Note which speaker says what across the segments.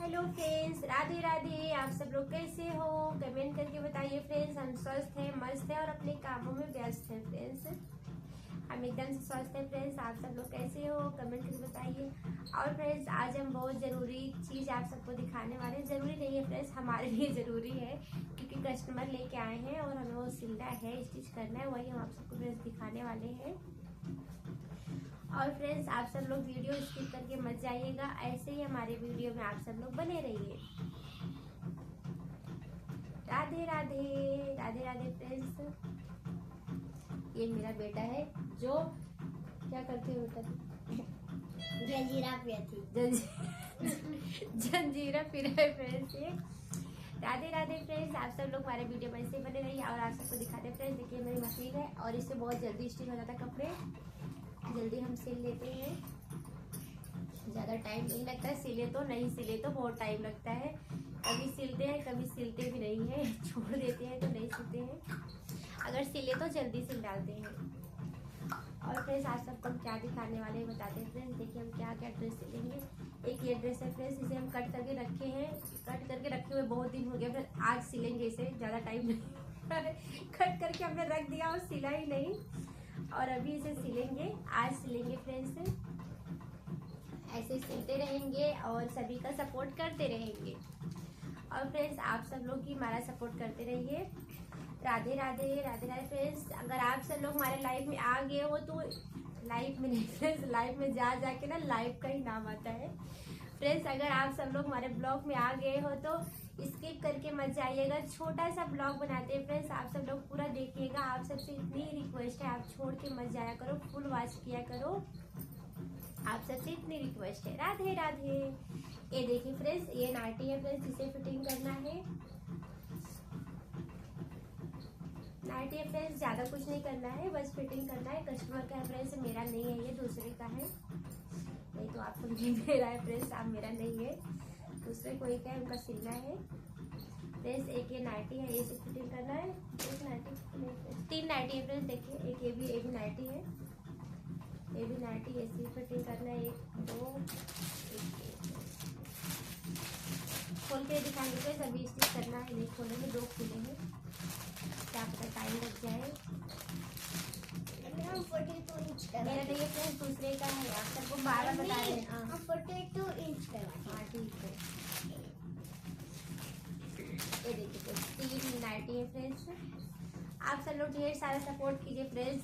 Speaker 1: Hello friends, Radhe Radhe. आप सब लोग कैसे हो? कमेंट करके बताइए फ्रेंड्स। हम स्वस्थ हैं, मस्त हैं और अपने कामों में व्यस्त हैं फ्रेंड्स। हम एकदम से स्वस्थ हैं फ्रेंड्स। आप सब लोग कैसे हो? कमेंट करके बताइए। और फ्रेंड्स, आज हम बहुत ज़रूरी चीज़ आप सबको दिखाने वाले हैं। ज़रूरी नहीं है फ्रेंड्स, हमारे लिए ज़रूरी है क्योंकि कस्टमर लेके आए हैं और हमें वो सिलना है, स्टिच करना है। वही हम आप सबको फ्रेंड्स दिखाने वाले हैं। और फ्रेंड्स, आप सब लोग वीडियो स्किप करके मत जाइएगा। ऐसे ही हमारे वीडियो में आप सब लोग बने रहिए। राधे राधे, राधे राधे फ्रेंड्स। ये मेरा बेटा है जो क्या करते हो बेटा?
Speaker 2: जंजीरा पिया
Speaker 1: जंजीरा पी रहा है फ्रेंड्स ये। राधे राधे फ्रेंड्स, आप सब लोग हमारे वीडियो में ऐसे बने रहिए। और आप सबको दिखाते हैं फ्रेंड्स, देखिए मेरी मशीन है और इससे बहुत जल्दी स्टिच हो जाता है कपड़े। जल्दी हम सिल लेते हैं, ज़्यादा टाइम नहीं लगता है। सिले तो नहीं सिले तो बहुत टाइम लगता है। कभी सिलते हैं, कभी सिलते भी नहीं है, छोड़ देते हैं तो नहीं सिलते हैं। अगर सिले तो जल्दी सिल डालते हैं। और फ्रेंड्स, आज सबको हम क्या दिखाने वाले हैं बताते हैं फ्रेंड्स। देखिए हम क्या क्या ड्रेस सिलेंगे। एक ये ड्रेस है फ्रेंड्स, इसे हम कट करके रखे हैं। कट करके रखे हुए बहुत दिन हो गया, फिर आज सिलेंगे इसे। ज़्यादा टाइम नहीं कट करके हमने रख दिया और सिला ही नहीं, और अभी इसे सिलेंगे। आज सिलेंगे फ्रेंड्स। ऐसे सिलते रहेंगे और सभी का सपोर्ट करते रहेंगे। और फ्रेंड्स, आप सब लोग ही हमारा सपोर्ट करते रहिए। राधे राधे, राधे राधे फ्रेंड्स। अगर आप सब लोग हमारे लाइफ में आ गए हो तो लाइफ में नहीं फ्रेंड्स, लाइफ में जा जाके ना लाइफ का ही नाम आता है फ्रेंड्स। अगर आप सब लोग हमारे ब्लॉग में आ गए हो तो स्किप करके मत जाइएगा। छोटा सा ब्लॉग बनाते हैं फ्रेंड्स, आप सब लोग पूरा देखिएगा। आप सबसे इतनी रिक्वेस्ट है, आप छोड़ के मत जाया करो, फुल वॉच किया करो। आप सबसे इतनी रिक्वेस्ट है। राधे राधे। ये देखिए फ्रेंड्स, ये नाटी है फ्रेंड्स, इसे फिटिंग करना है। नाइटी है फ्रेंड्स, ज़्यादा कुछ नहीं करना है, बस फिटिंग करना है। कस्टमर का है फ्रेंड्स, मेरा नहीं है, ये दूसरे का है। नहीं तो आपको नहीं मेरा है फ्रेंड्स, आप मेरा नहीं है, दूसरे कोई का है, उनका सिलना है फ्रेंड्स। एक ये नाइटी है, इसे फिटिंग करना है। एक नाइटी, तीन नाइटी है फ्रेंड्स। देखिए एक ये भी नाइटी है, ये भी नाइटी, ऐसी फिटिंग करना है। एक दो, खोल के दिखाएंगे फ्रेंड्स। अभी स्टिच करना है, नहीं खोलेंगे, दो खोलेंगे, क्या पता टाइम लग जाए।
Speaker 2: हम 42 इंच का
Speaker 1: मेरा नहीं है फ्रेंड्स, दूसरे का है। आप सबको 12 बता रहे हैं।
Speaker 2: हम 42 इंच का।
Speaker 1: हाँ ठीक है। ये देखिए तीन नाइटी है फ्रेंड्स। आप सब लोग ढेर सारा सपोर्ट कीजिए फ्रेंड्स।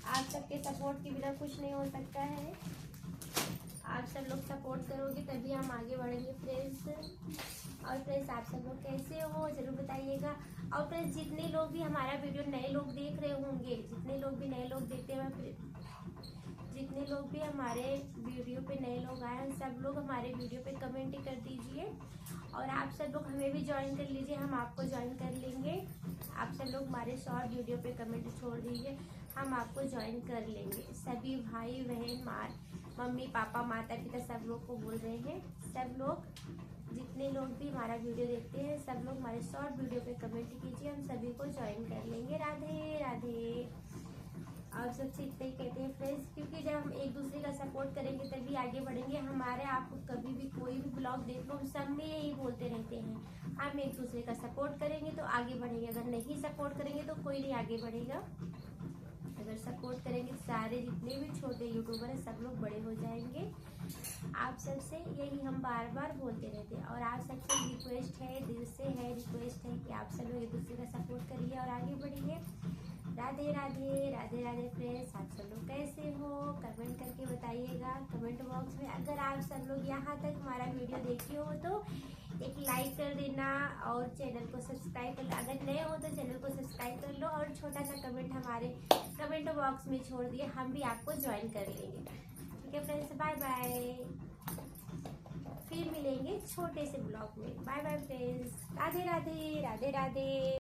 Speaker 1: आप सबके सपोर्ट के बिना कुछ नहीं हो सकता है। आप सब लोग सपोर्ट करोगे तभी हम आगे बढ़ेंगे फ्रेंड्स। और फ्रेंड्स, आप सब लोग कैसे हो जरूर बताइएगा। और फ्रेंड्स, जितने लोग भी हमारा वीडियो नए लोग देख रहे होंगे, जितने लोग भी नए लोग देखते हैं, जितने लोग भी हमारे वीडियो पे नए लोग आए हैं, सब लोग हमारे वीडियो पे कमेंट कर दीजिए। और आप सब लोग हमें भी ज्वाइन कर लीजिए, हम आपको ज्वाइन कर लेंगे। आप सब लोग हमारे शॉर्ट वीडियो पे कमेंट छोड़ दीजिए, हम आपको ज्वाइन कर लेंगे। सभी भाई बहन, मम्मी पापा, माता पिता, सब लोग को बोल रहे हैं। सब लोग, जितने लोग भी हमारा वीडियो देखते हैं, सब लोग हमारे शॉर्ट वीडियो पे कमेंट कीजिए, हम सभी को ज्वाइन कर लेंगे। राधे राधे। और सबसे इतना ही कहते हैं फ्रेंड्स, क्योंकि जब हम एक दूसरे का सपोर्ट करेंगे तभी आगे बढ़ेंगे। हमारे आप कभी भी कोई भी ब्लॉग देख लो, सब में यही बोलते रहते हैं, हम एक दूसरे का सपोर्ट करेंगे तो आगे बढ़ेंगे। अगर नहीं सपोर्ट करेंगे तो कोई नहीं आगे बढ़ेगा। अगर सपोर्ट करेंगे सारे जितने भी छोटे यूट्यूबर हैं, सब लोग बड़े हो जाएंगे। आप सबसे यही हम बार बार बोलते रहते हैं। और आप सबसे रिक्वेस्ट है, दिल से है रिक्वेस्ट है कि आप सब लोग एक दूसरे का सपोर्ट करिए और आगे बढ़िए। राधे राधे, राधे राधे फ्रेंड्स। आप सब लोग कैसे हो? कमेंट करके बताइएगा कमेंट बॉक्स में। अगर आप सब लोग यहाँ तक हमारा वीडियो देखे हो तो एक लाइक कर देना और चैनल को सब्सक्राइब कर लो। अगर नए हो तो चैनल को सब्सक्राइब कर लो और छोटा सा कमेंट हमारे कमेंट बॉक्स में छोड़ दिए, हम भी आपको ज्वाइन कर लेंगे। ठीक है फ्रेंड्स, बाय बाय। फिर मिलेंगे छोटे से ब्लॉग में। Bye bye friends. Radhe Radhe, Radhe Radhe.